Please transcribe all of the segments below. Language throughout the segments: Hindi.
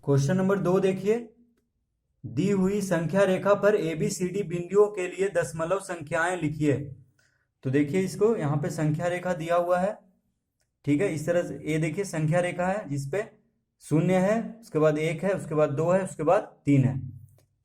क्वेश्चन नंबर 2 देखिए, दी हुई संख्या रेखा पर ABCD बिंदुओं के लिए दशमलव संख्याएं लिखिए। तो देखिए इसको यहाँ पे संख्या रेखा दिया हुआ है, ठीक है। इस तरह से ये देखिए संख्या रेखा है जिसपे 0 है, उसके बाद 1 है, उसके बाद 2 है, उसके बाद 3 है,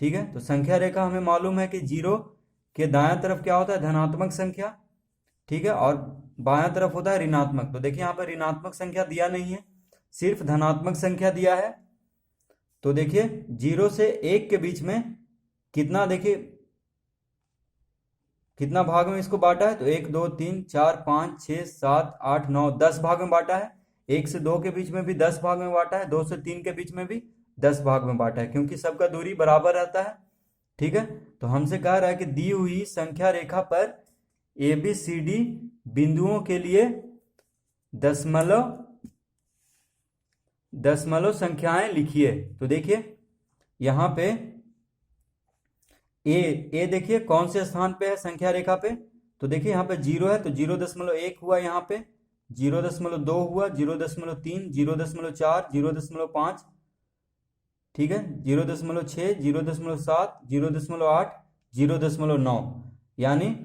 ठीक है। तो संख्या रेखा हमें मालूम है कि 0 के दायां तरफ क्या होता है, धनात्मक संख्या, ठीक है, और बायां तरफ होता है ऋणात्मक। तो देखिए यहाँ पर ऋणात्मक संख्या दिया नहीं है, सिर्फ धनात्मक संख्या दिया है। तो देखिए 0 से 1 के बीच में कितना, देखिए कितना भाग में इसको बांटा है, तो 1 2 3 4 5 6 7 8 9 10 भाग में बांटा है। 1 से 2 के बीच में भी 10 भाग में बांटा है, 2 से 3 के बीच में भी 10 भाग में बांटा है, क्योंकि सबका दूरी बराबर रहता है, ठीक है। तो हमसे कह रहा है कि दी हुई संख्या रेखा पर ABCD बिंदुओं के लिए दशमलव संख्याएं लिखिए। तो देखिए यहां पे ए देखिए कौन से स्थान पे है संख्या रेखा पे। तो देखिए यहाँ पे 0 है, तो 0.1 हुआ, यहाँ पे 0.2 हुआ, 0.3, 0.4, 0.5, ठीक है, 0.6, 0.7, 0.8, 0.9। यानी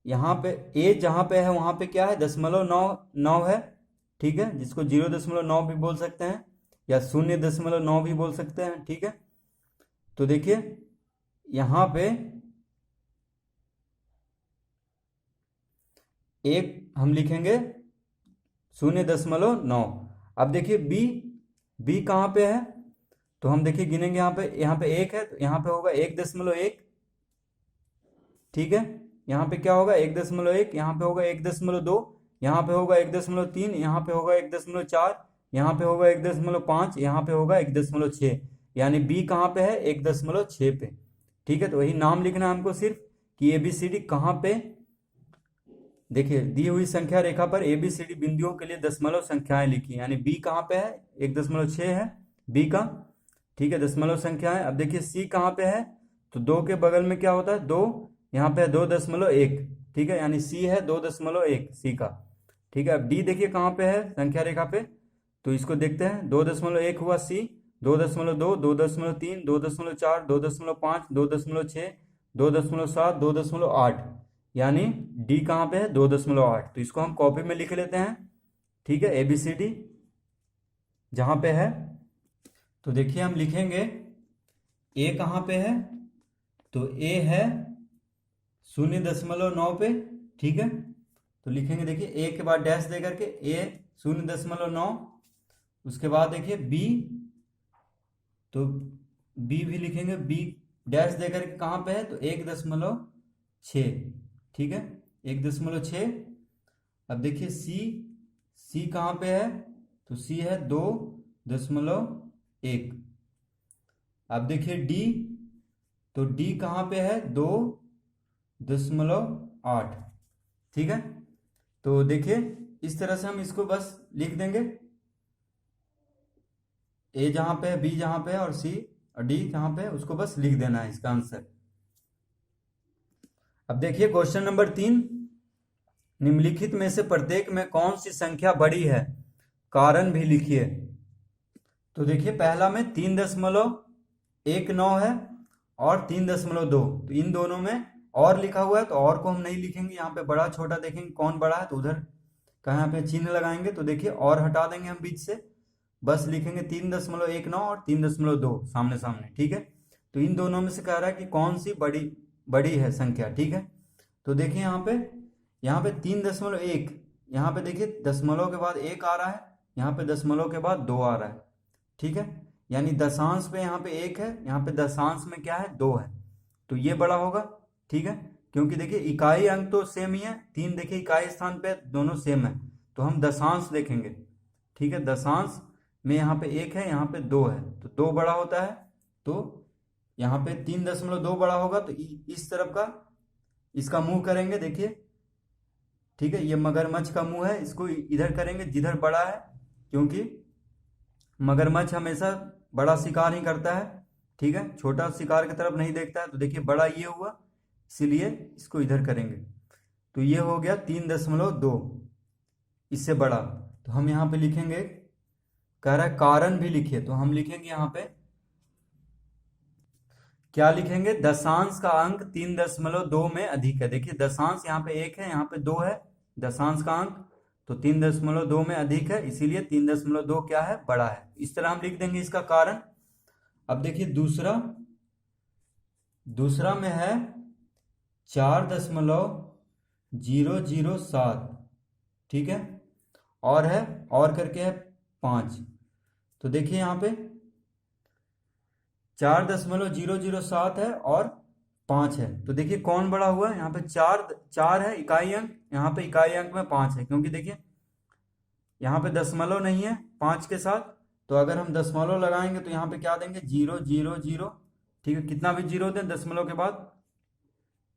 यहाँ पे ए जहाँ पे है वहां पे क्या है, 0.9 है, ठीक है, जिसको 0.9 भी बोल सकते हैं या 0.9 भी बोल सकते हैं, ठीक है। तो देखिए यहां पे एक हम लिखेंगे 0.9। अब देखिए बी कहां पे है, तो हम देखिए गिनेंगे, यहाँ पे 1 है, तो यहाँ पे होगा 1.1, ठीक है। यहाँ पे क्या होगा 1.1, यहाँ पे होगा 1.2, यहाँ पे होगा 1.3, यहाँ पे होगा 1.4, यहाँ पे होगा 1.5, यहाँ पे होगा 1.6। यानी बी कहाँ पे है, 1.6 पे, ठीक है। तो वही नाम लिखना है हमको सिर्फ कि ABCD कहाँ पे। देखिए दी हुई संख्या रेखा पर ABCD बिंदुओं के लिए दशमलव संख्याएं लिखी, यानी बी कहाँ पे है, 1.6 है बी का, ठीक है, दशमलव संख्या है। अब देखिए सी कहाँ पे है, तो 2 के बगल में क्या होता है 2, यहाँ पे है 2.1, ठीक है, यानी सी है 2.1 सी का, ठीक है। अब डी देखिए कहाँ पे है संख्या रेखा पे, तो इसको देखते हैं, 2.1 हुआ सी, 2.2, 2.3, 2.4, 2.5, 2.6, 2.7, 2.8, यानी डी कहाँ पे है 2.8। तो इसको हम कॉपी में लिख लेते हैं, ठीक है, ABCD जहां पे है। तो देखिए हम लिखेंगे ए कहाँ पे है, तो ए है 0.9 पे, ठीक है। तो लिखेंगे देखिए ए के बाद डैश दे करके ए 0.9, उसके बाद देखिए बी, तो बी भी लिखेंगे, बी डैश दे करके कहाँ पे है, तो 1.6, ठीक है, 1.6। अब देखिए सी कहाँ पे है, तो सी है 2.1। अब देखिए डी, तो डी कहाँ पे है 2.8, ठीक है। तो देखिए इस तरह से हम इसको बस लिख देंगे, ए जहां पे है, बी जहां पे है, और सी और डी जहां पे है, उसको बस लिख देना है इसका आंसर। अब देखिए क्वेश्चन नंबर 3, निम्नलिखित में से प्रत्येक में कौन सी संख्या बड़ी है, कारण भी लिखिए। तो देखिए पहला में 3.19 है और 3.2, तो इन दोनों में और लिखा हुआ है, तो और को हम नहीं लिखेंगे, यहाँ पे बड़ा छोटा देखेंगे कौन बड़ा है, तो उधर कहाँ पे चिन्ह लगाएंगे, तो देखिए और हटा देंगे हम बीच से, बस लिखेंगे 3.19 और 3.2 सामने सामने, ठीक है। तो इन दोनों में से कह रहा है कि कौन सी बड़ी है संख्या, ठीक है। तो देखिए यहाँ पे 3.1, यहाँ पे देखिए दशमलव के बाद 1 आ रहा है, यहाँ पे दशमलव के बाद 2 आ रहा है, ठीक है। यानी दशांश पे यहाँ पे 1 है, यहाँ पे दशांश में क्या है 2 है, तो ये बड़ा होगा, ठीक है। क्योंकि देखिए इकाई अंक तो सेम ही है, 3 देखिए इकाई स्थान पे दोनों सेम है, तो हम दशांश देखेंगे, ठीक है। दशांश में यहाँ पे 1 है, यहाँ पे 2 है, तो 2 बड़ा होता है, तो यहाँ पे 3.2 बड़ा होगा, तो इस तरफ का इसका मुंह करेंगे, देखिए, ठीक है, ये मगरमच्छ का मुंह है, इसको इधर करेंगे जिधर बड़ा है, क्योंकि मगरमच्छ हमेशा बड़ा शिकार ही करता है, ठीक है, छोटा शिकार की तरफ नहीं देखता है। तो देखिए बड़ा ये हुआ, इसीलिए इसको इधर करेंगे, तो ये हो गया 3.2, इससे बड़ा। तो हम यहाँ पे लिखेंगे कह रहा है कारण भी लिखिए, तो हम लिखेंगे यहाँ पे क्या लिखेंगे, दशांश का अंक 3.2 में अधिक है। देखिए दशांश यहाँ पे 1 है, यहाँ पे 2 है, दशांश का अंक तो 3.2 में अधिक है, इसीलिए 3.2 क्या है, बड़ा है। इस तरह हम लिख देंगे इसका कारण। अब देखिए दूसरा में है 4.007, ठीक है, और है और करके है 5। तो देखिए यहाँ पे 4.007 है और 5 है, तो देखिए कौन बड़ा हुआ है, यहाँ पे 4 है इकाई अंक, यहाँ पे इकाई अंक में 5 है, क्योंकि देखिए यहाँ पे दशमलव नहीं है 5 के साथ, तो अगर हम दशमलव लगाएंगे तो यहाँ पे क्या देंगे, 0 0 0, ठीक है, कितना भी जीरो दें दशमलव के बाद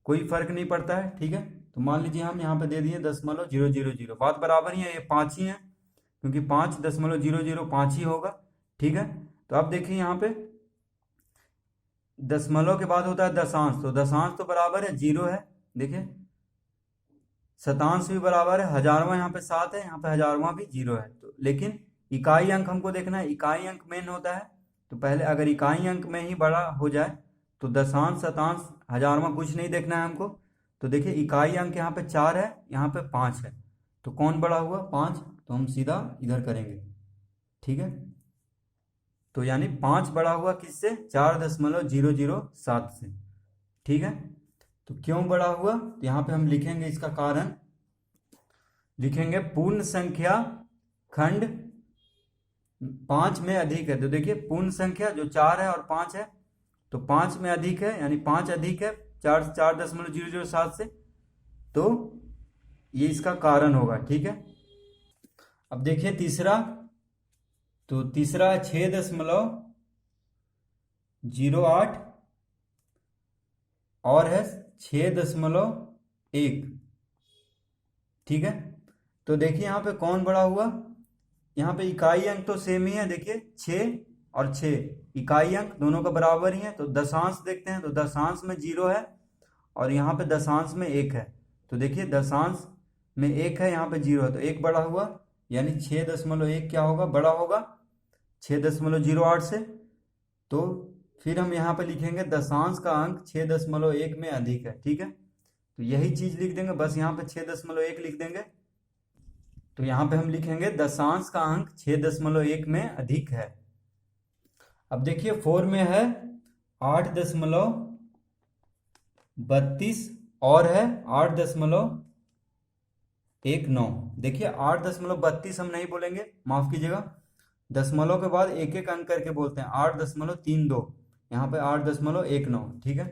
कोई फर्क नहीं पड़ता है, ठीक है। तो मान लीजिए हम यहाँ पे दे दिए 0.000, बात बराबर ही है, ये 5 ही है, क्योंकि 5.005 ही होगा, ठीक है। तो अब देखिए यहाँ पे दशमलव के बाद होता है दशांश, तो दशांश तो बराबर है 0 है, देखिए शतांश भी बराबर है, हजारवां यहाँ पे 7 है, यहाँ पे हजारवां भी 0 है, तो लेकिन इकाई अंक हमको देखना है, इकाई अंक मेन होता है, तो पहले अगर इकाई अंक में ही बड़ा हो जाए तो दशांश शतांश हजारवां कुछ नहीं देखना है हमको। तो देखिए इकाई अंक यहाँ पे 4 है, यहाँ पे 5 है, तो कौन बड़ा हुआ, 5, तो हम सीधा इधर करेंगे, ठीक है। तो यानी 5 बड़ा हुआ किससे, 4.007 से, ठीक है। तो क्यों बड़ा हुआ, तो यहाँ पे हम लिखेंगे इसका कारण, लिखेंगे पूर्ण संख्या खंड 5 में अधिक है। तो देखिए पूर्ण संख्या जो 4 है और 5 है, तो 5 में अधिक है, यानी 5 अधिक है 4.007 से, तो ये इसका कारण होगा, ठीक है। अब देखिए तीसरा, तो तीसरा 6.08 और है 6.1, ठीक है। तो देखिए यहाँ पे कौन बड़ा हुआ, यहाँ पे इकाई अंक तो सेम ही है, देखिए 6 और 6 इकाई अंक दोनों का बराबर ही है, तो दशांश देखते हैं, तो दशांश में 0 है और यहाँ पे दशांश में 1 है, तो देखिए दशांश में 1 है, यहाँ पे 0 है, तो 1 बड़ा हुआ, यानी 6.1 क्या होगा, बड़ा होगा 6.08 से। तो फिर हम यहाँ पे लिखेंगे दशांश का अंक 6.1 में अधिक है, ठीक है। तो यही चीज लिख देंगे, बस यहाँ पे 6.1 लिख देंगे, तो यहाँ पे हम लिखेंगे दशांश का अंक 6.1 में अधिक है। अब देखिए 4 में है 8.32 और है 8.19। देखिए 8.32 हम नहीं बोलेंगे, माफ कीजिएगा, दशमलव के बाद एक एक अंक करके बोलते हैं, 8.32, यहाँ पे 8.19, ठीक है।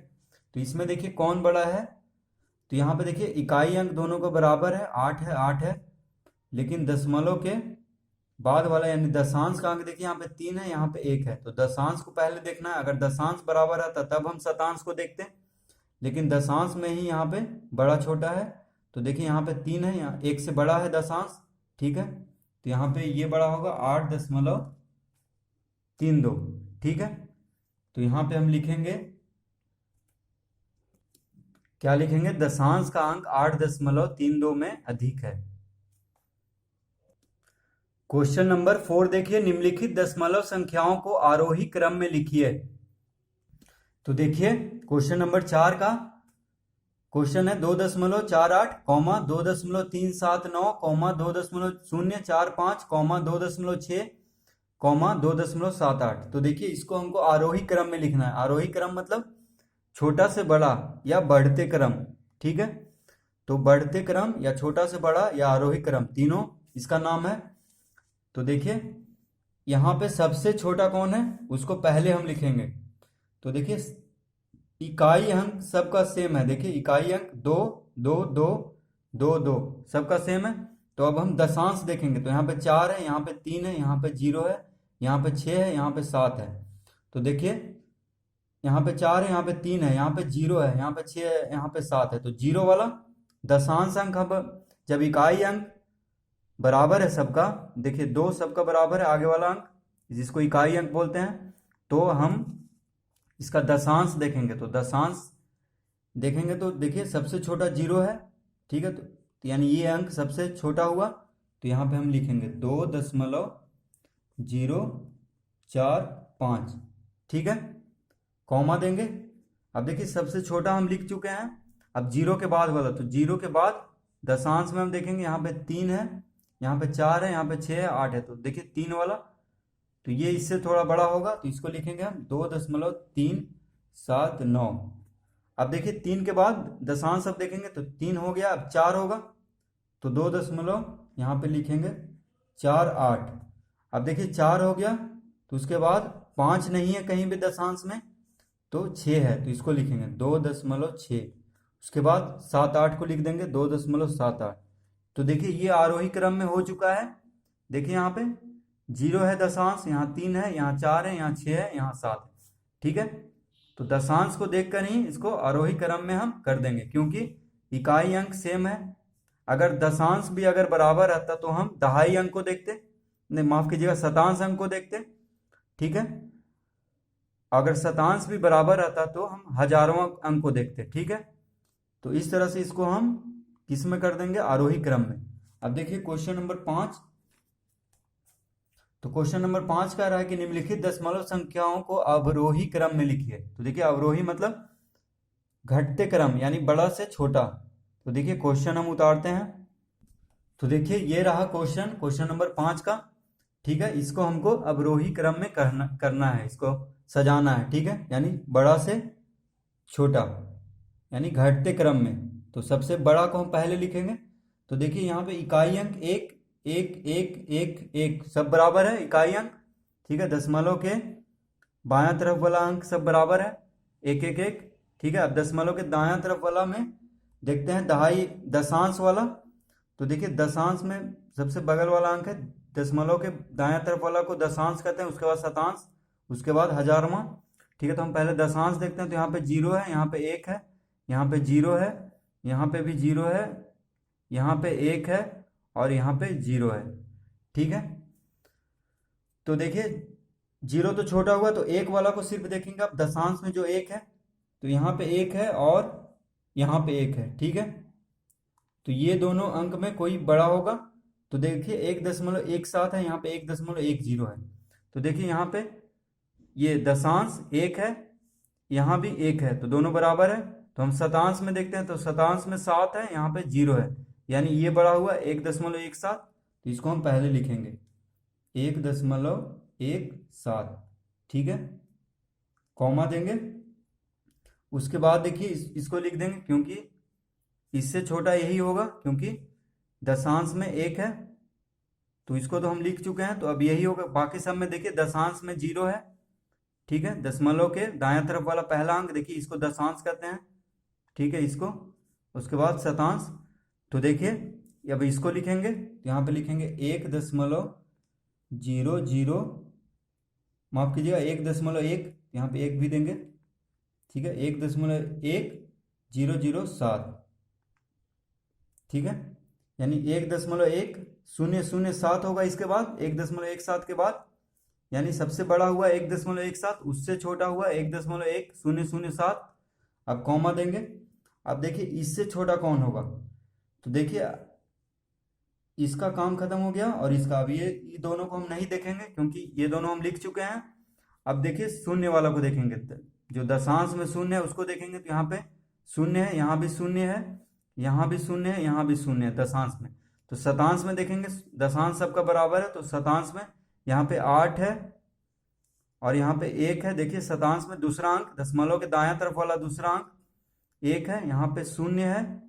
तो इसमें देखिए कौन बड़ा है, तो यहाँ पे देखिए इकाई अंक दोनों को बराबर है, 8 है, लेकिन दशमलव के बाद वाला यानी दशांश का अंक देखिए यहाँ पे 3 है, यहाँ पे 1 है, तो दशांश को पहले देखना है, अगर दशांश बराबर आता तब हम शतांश को देखते हैं, लेकिन दशांश में ही यहाँ पे बड़ा छोटा है, तो देखिए यहाँ पे 3 है, यहाँ 1 से बड़ा है दशांश, ठीक है। तो यहाँ पे ये बड़ा होगा 8.32, ठीक है। तो यहाँ पे हम लिखेंगे, क्या लिखेंगे, दशांश का अंक 8.32 में अधिक है। क्वेश्चन नंबर 4 देखिए, निम्नलिखित दशमलव संख्याओं को आरोही क्रम में लिखिए। तो देखिए क्वेश्चन नंबर 4 का क्वेश्चन है 2.48, 2.379, 2.045, 2.6, 2.78। तो देखिए इसको हमको आरोही क्रम में लिखना है, आरोही क्रम मतलब छोटा से बड़ा या बढ़ते क्रम, ठीक है। तो बढ़ते क्रम या छोटा से बड़ा या आरोही क्रम, तीनों इसका नाम है। तो देखिए यहाँ पे सबसे छोटा कौन है, उसको पहले हम लिखेंगे। तो देखिए इकाई अंक सबका सेम है, देखिए इकाई अंक 2 2 2 2 2 सबका सेम है। तो अब हम दशांश देखेंगे, तो यहाँ पे 4 है, यहाँ पे 3 है, यहाँ पे 0 है, यहाँ पे 6 है, यहाँ पे 7 है। तो देखिए यहाँ पे 4 है, यहाँ पे 3 है, यहाँ पे 0 है, यहाँ पे 6 है, यहाँ पे 7 है। तो 0 वाला दशांश अंक, अब जब इकाई अंक बराबर है सबका, देखिए 2 सबका बराबर है आगे वाला अंक, जिसको इकाई अंक बोलते हैं, तो हम इसका दशांश देखेंगे। तो दशांश देखेंगे तो देखिए सबसे छोटा 0 है, ठीक है, तो यानी ये अंक सबसे छोटा हुआ, तो यहाँ पे हम लिखेंगे 2.0 045, ठीक है, कॉमा देंगे। अब देखिए सबसे छोटा हम लिख चुके हैं, अब जीरो के बाद वाला, तो जीरो के बाद दशांश में हम देखेंगे यहाँ पे 3 है, यहाँ पे 4 है, यहाँ पे 6 है, 8 है, तो देखिए 3 वाला, तो ये इससे थोड़ा बड़ा होगा, तो इसको लिखेंगे हम 2.379। अब देखिए 3 के बाद दशांश अब देखेंगे तो 3 हो गया, अब 4 होगा, तो 2 दशमलव यहाँ पे लिखेंगे 48। अब देखिए 4 हो गया, तो उसके बाद 5 नहीं है कहीं भी दशांश में, तो 6 है, तो इसको लिखेंगे 2.6। उसके बाद 7-8 को लिख देंगे 2.78। तो देखिए ये आरोही क्रम में हो चुका है। देखिए यहाँ पे 0 है दशांश, यहाँ 3 है, यहाँ 4 है, यहाँ 6 है, यहाँ 7 है, ठीक है। तो दशांश को देखकर ही इसको आरोही क्रम में हम कर देंगे, क्योंकि इकाई अंक सेम है। अगर दशांश भी अगर बराबर रहता तो हम दहाई अंक को देखते, नहीं माफ कीजिएगा, शतांश अंक को देखते, ठीक है। अगर शतांश भी बराबर रहता तो हम हजारों अंक को देखते, ठीक है। तो इस तरह से इसको हम किस में कर देंगे, आरोही क्रम में। अब देखिए क्वेश्चन नंबर 5। तो क्वेश्चन नंबर 5 कह रहा है कि निम्नलिखित दशमलव संख्याओं को अवरोही क्रम में लिखिए। तो देखिए अवरोही मतलब घटते क्रम, यानी बड़ा से छोटा। तो देखिए क्वेश्चन हम उतारते हैं। तो देखिए ये रहा क्वेश्चन, क्वेश्चन नंबर 5 का, ठीक है। इसको हमको अवरोही क्रम में करना है, इसको सजाना है, ठीक है, यानी बड़ा से छोटा, यानी घटते क्रम में। तो सबसे बड़ा को हम पहले लिखेंगे। तो देखिए यहाँ पे इकाई अंक 1 1 1 1 1 सब बराबर है, इकाई अंक, ठीक है। दशमलव के बायां तरफ वाला अंक सब बराबर है, 1 1 1, ठीक है। अब दशमलव के दायां तरफ वाला में देखते हैं दहाई दशांश वाला। तो देखिए दशांश में सबसे बगल वाला अंक है, दशमलव के दायां तरफ वाला को दशांश कहते हैं, उसके बाद शतांश, उसके बाद हजारवां, ठीक है। तो हम पहले दशांश देखते हैं। तो यहाँ पे 0 है, यहाँ पे 1 है, यहाँ पे 0 है, यहाँ पे भी 0 है, यहाँ पे 1 है, और यहाँ पे 0 है, ठीक है। तो देखिए 0 तो छोटा हुआ, तो 1 वाला को सिर्फ देखेंगे अब दशांश में, जो 1 है, तो यहाँ पे 1 है और यहाँ पे 1 है, ठीक है। तो ये दोनों अंक में कोई बड़ा होगा। तो देखिए 1.17 है, यहाँ पे 1.10 है। तो देखिए यहाँ पे ये दशांश 1 है, यहाँ भी 1 है, तो दोनों बराबर है। तो हम शतांश में देखते हैं, तो शतांश में 7 है, यहाँ पे 0 है, यानी ये बड़ा हुआ 1.17। तो इसको हम पहले लिखेंगे 1.17, ठीक है, कॉमा देंगे। उसके बाद देखिए इसको लिख देंगे, क्योंकि इससे छोटा यही होगा, क्योंकि दशांश में 1 है, तो इसको तो हम लिख चुके हैं, तो अब यही होगा। बाकी सब में देखिए दशांश में 0 है, ठीक है। दशमलव के दायां तरफ वाला पहला अंक देखिए, इसको दशांश कहते हैं, ठीक है, इसको। उसके बाद शतांश। तो देखिए अब इसको लिखेंगे, तो यहाँ पे लिखेंगे 1.00, माफ कीजिएगा 1.1, यहाँ पे 1 भी देंगे, ठीक है, 1.1007, ठीक है, यानी 1.1007 होगा इसके बाद, 1.17 के बाद, यानी सबसे बड़ा हुआ 1.17, उससे छोटा हुआ 1.1007। अब कॉमा देंगे। अब देखिए इससे छोटा कौन होगा, तो देखिए इसका काम खत्म हो गया, और इसका, अब ये दोनों को हम नहीं देखेंगे, क्योंकि ये दोनों हम लिख चुके हैं। अब देखिए शून्य वाला को देखेंगे, जो दशांश में शून्य है उसको देखेंगे। तो यहाँ पे शून्य है, यहाँ भी शून्य है, यहाँ भी शून्य है, यहाँ भी शून्य है दशांश में। तो शतांश में देखेंगे, दशांश सबका बराबर है, तो शतांश में यहाँ पे 8 है और यहाँ पे 1 है। देखिए शतांश में दूसरा अंक, दशमलव के दायां तरफ वाला दूसरा अंक 1 है, यहाँ पे 0 है,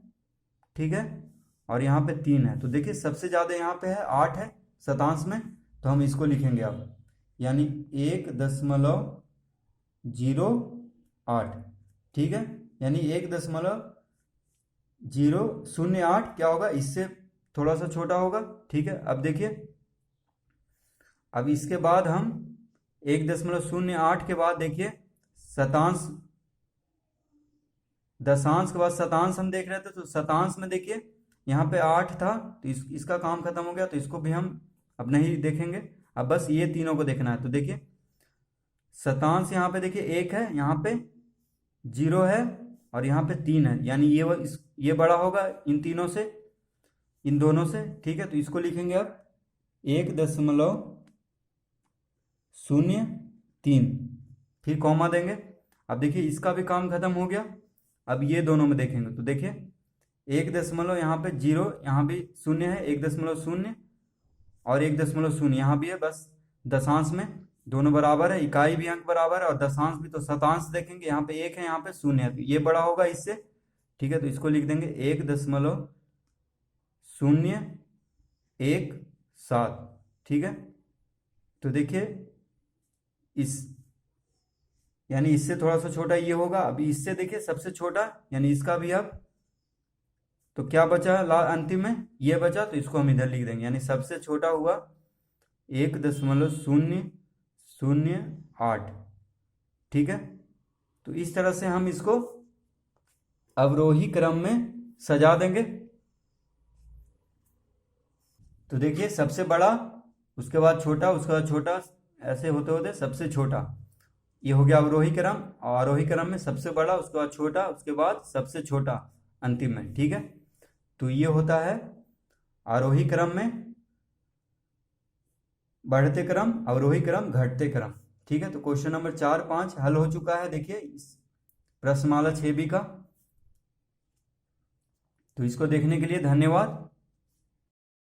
ठीक है, और यहाँ पे 3 है। तो देखिए सबसे ज्यादा यहाँ पे है 8 है शतांश में, तो हम इसको लिखेंगे अब, यानी 1.08, ठीक है, यानी 1.008 क्या होगा, इससे थोड़ा सा छोटा होगा, ठीक है। अब देखिए, अब इसके बाद हम 1.08 के बाद देखिए शतांश, दशांश के बाद शतांश हम देख रहे थे, तो शतांश में देखिए यहाँ पे 8 था, तो इसका काम खत्म हो गया, तो इसको भी हम अब नहीं देखेंगे, अब बस ये तीनों को देखना है। तो देखिए शतांश यहाँ पे देखिए 1 है, यहाँ पे 0 है, और यहाँ पे 3 है, यानी ये बड़ा होगा इन तीनों से, इन दोनों से, ठीक है। तो इसको लिखेंगे अब 1.08, 0 3, फिर कॉमा देंगे। अब देखिए इसका भी काम खत्म हो गया। अब ये दोनों में देखेंगे तो देखिए 1 दशमलव यहाँ पे 0, यहाँ भी 0 है, 1.0 और 1.0 यहाँ भी है, बस दशांश में दोनों बराबर है, इकाई भी अंक बराबर है और दशांश भी। तो शतांश देखेंगे यहाँ पे 1 है, यहाँ पे 0 है, तो ये बड़ा होगा इससे। ठीक है, तो इसको लिख देंगे 1.017। ठीक है, तो देखिए इस यानी इससे थोड़ा सा छोटा ये होगा। अभी इससे देखिए सबसे छोटा यानी इसका भी अब तो क्या बचा अंतिम में ये बचा, तो इसको हम इधर लिख देंगे, यानी सबसे छोटा हुआ 1.008। ठीक है, तो इस तरह से हम इसको अवरोही क्रम में सजा देंगे। तो देखिए सबसे बड़ा, उसके बाद छोटा, उसके बाद छोटा, ऐसे होते होते सबसे छोटा, ये हो गया अवरोही क्रम। और आरोही क्रम में सबसे बड़ा, उसके बाद छोटा, उसके बाद सबसे छोटा अंतिम में। ठीक है, तो ये होता है आरोही क्रम में बढ़ते क्रम, अवरोही क्रम घटते क्रम। ठीक है, तो क्वेश्चन नंबर 4 5 हल हो चुका है। देखिए प्रश्नमाला 6B का। तो इसको देखने के लिए धन्यवाद।